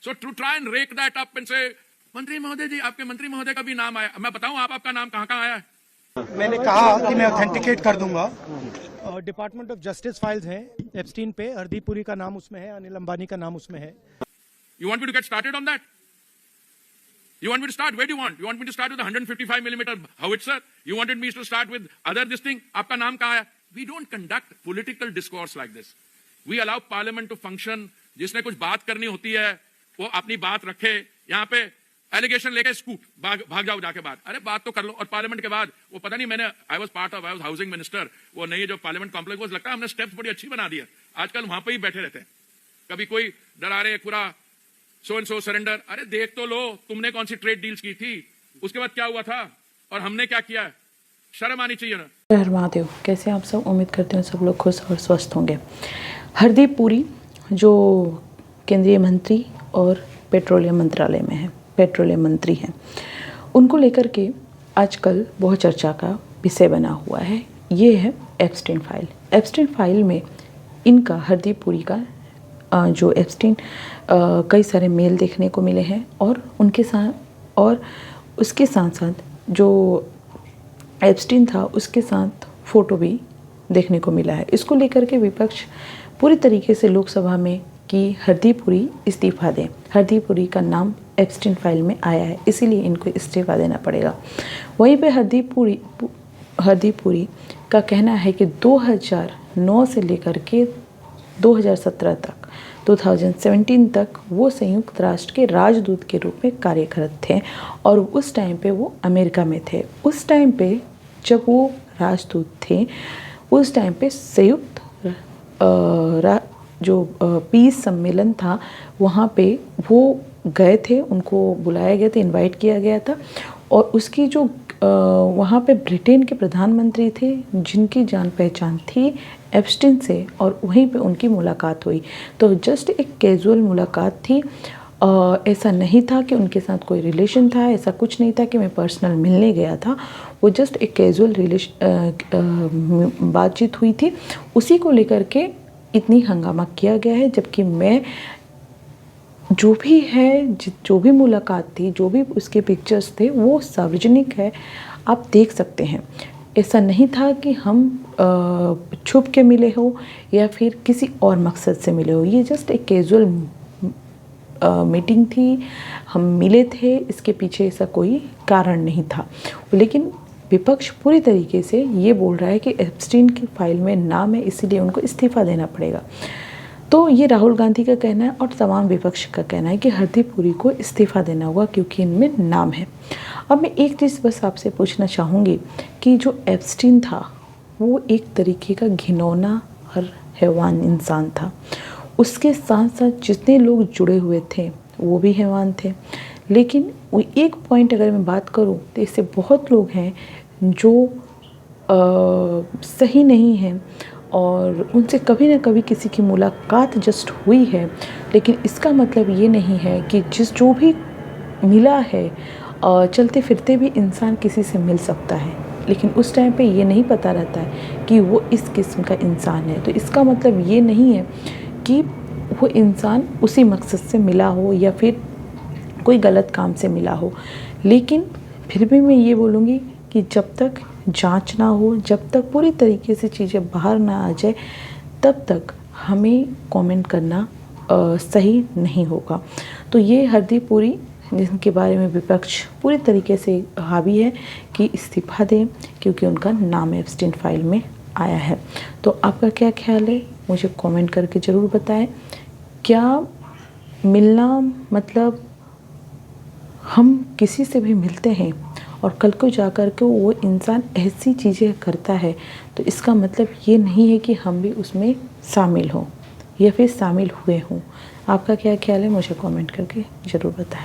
So to try and rake that up and say, मंत्री महोदय जी, आपके मंत्री महोदय का भी नाम आया, मैं बताऊं आपका नाम कहां आया है? मैंने कहा कि मैं ऑथेंटिकेट कर दूंगा। डिपार्टमेंट ऑफ जस्टिस फाइल्स हैं एप्स्टीन पे, हरदीप पुरी का नाम उसमें है, अनिल अंबानी का नाम उसमें है। You want me to get started on that? You want me to start? Where do you want? You want me to start with a 155 millimeter howitzer? You wanted me to start with other this thing? आपका नाम कहाँ है? We don't conduct political discourse like this. We allow parliament to function. जिसने कुछ बात करनी होती है वो अपनी बात रखे। यहाँ पे एलिगेशन लेके स्कूट भाग जाओ जाके बात, अरे बात तो कर लो। और पार्लियामेंट के बाद वो पता नहीं, मैंने आई वाज हाउसिंग मिनिस्टर, वो नई जो पार्लियामेंट कॉम्प्लेक्स, वो लगता है हमने स्टेप्स बड़ी अच्छी बना दी है। आजकल वहां पे ही बैठे रहते हैं, कभी कोई डरा रहे पूरा सो एंड सो सरेंडर। अरे देख तो लो, तुमने कौन सी ट्रेड डील्स की थी, उसके बाद क्या हुआ था और हमने क्या किया। शर्म आनी चाहिए ना। हर महादेव, कैसे आप सब? उम्मीद करते हैं सब लोग खुश और स्वस्थ होंगे। हरदीप पुरी जो केंद्रीय मंत्री और पेट्रोलियम मंत्रालय में है, पेट्रोलियम मंत्री हैं, उनको लेकर के आजकल बहुत चर्चा का विषय बना हुआ है। ये है एप्स्टीन फाइल। एप्स्टीन फाइल में इनका, हरदीप पुरी का जो एप्स्टीन कई सारे मेल देखने को मिले हैं और उनके साथ, और उसके साथ साथ जो एप्स्टीन था उसके साथ फ़ोटो भी देखने को मिला है। इसको लेकर के विपक्ष पूरी तरीके से लोकसभा में कि हरदीप पुरी इस्तीफ़ा दें, हरदीप पुरी का नाम एप्स्टीन फाइल में आया है इसीलिए इनको इस्तीफ़ा देना पड़ेगा। वहीं पे हरदीप पुरी का कहना है कि 2009 से लेकर के 2017 तक, 2017 तक वो संयुक्त राष्ट्र के राजदूत के रूप में कार्यरत थे और उस टाइम पे वो अमेरिका में थे। उस टाइम पे जब वो राजदूत थे, उस टाइम पे संयुक्त जो पीस सम्मेलन था वहाँ पे वो गए थे, उनको बुलाया गया था, इनवाइट किया गया था। और उसकी जो वहाँ पे ब्रिटेन के प्रधानमंत्री थे जिनकी जान पहचान थी एप्स्टीन से, और वहीं पे उनकी मुलाकात हुई। तो जस्ट एक कैजुअल मुलाकात थी, ऐसा नहीं था कि उनके साथ कोई रिलेशन था, ऐसा कुछ नहीं था कि मैं पर्सनल मिलने गया था। वो जस्ट एक कैजुअल बातचीत हुई थी, उसी को लेकर के इतनी हंगामा किया गया है। जबकि मैं जो भी है, जो भी मुलाकात थी, जो भी उसके पिक्चर्स थे वो सार्वजनिक है, आप देख सकते हैं। ऐसा नहीं था कि हम छुप के मिले हो या फिर किसी और मकसद से मिले हो। ये जस्ट एक कैजुअल मीटिंग थी, हम मिले थे, इसके पीछे ऐसा कोई कारण नहीं था। लेकिन विपक्ष पूरी तरीके से ये बोल रहा है कि एप्स्टीन की फाइल में नाम है इसीलिए उनको इस्तीफ़ा देना पड़ेगा। तो ये राहुल गांधी का कहना है और तमाम विपक्ष का कहना है कि हरदीप पुरी को इस्तीफ़ा देना होगा क्योंकि इनमें नाम है। अब मैं एक चीज़ बस आपसे पूछना चाहूँगी कि जो एप्स्टीन था वो एक तरीके का घिनौना और हैवान इंसान था। उसके साथ साथ जितने लोग जुड़े हुए थे वो भी हैवान थे। लेकिन वो एक पॉइंट अगर मैं बात करूँ तो इससे बहुत लोग हैं जो सही नहीं हैं और उनसे कभी ना कभी किसी की मुलाकात जस्ट हुई है, लेकिन इसका मतलब ये नहीं है कि जो भी मिला है, चलते फिरते भी इंसान किसी से मिल सकता है, लेकिन उस टाइम पे ये नहीं पता रहता है कि वो इस किस्म का इंसान है। तो इसका मतलब ये नहीं है कि वो इंसान उसी मकसद से मिला हो या फिर कोई गलत काम से मिला हो। लेकिन फिर भी मैं ये बोलूँगी कि जब तक जांच ना हो, जब तक पूरी तरीके से चीज़ें बाहर ना आ जाए, तब तक हमें कमेंट करना सही नहीं होगा। तो ये हरदीप पुरी जिनके बारे में विपक्ष पूरी तरीके से हावी है कि इस्तीफ़ा दें क्योंकि उनका नाम एप्स्टीन फाइल में आया है। तो आपका क्या ख्याल है, मुझे कमेंट करके ज़रूर बताएं। क्या मिलना मतलब हम किसी से भी मिलते हैं और कल को जाकर के वो इंसान ऐसी चीज़ें करता है तो इसका मतलब ये नहीं है कि हम भी उसमें शामिल हों या फिर शामिल हुए हों। आपका क्या ख्याल है, मुझे कमेंट करके ज़रूर बताएं।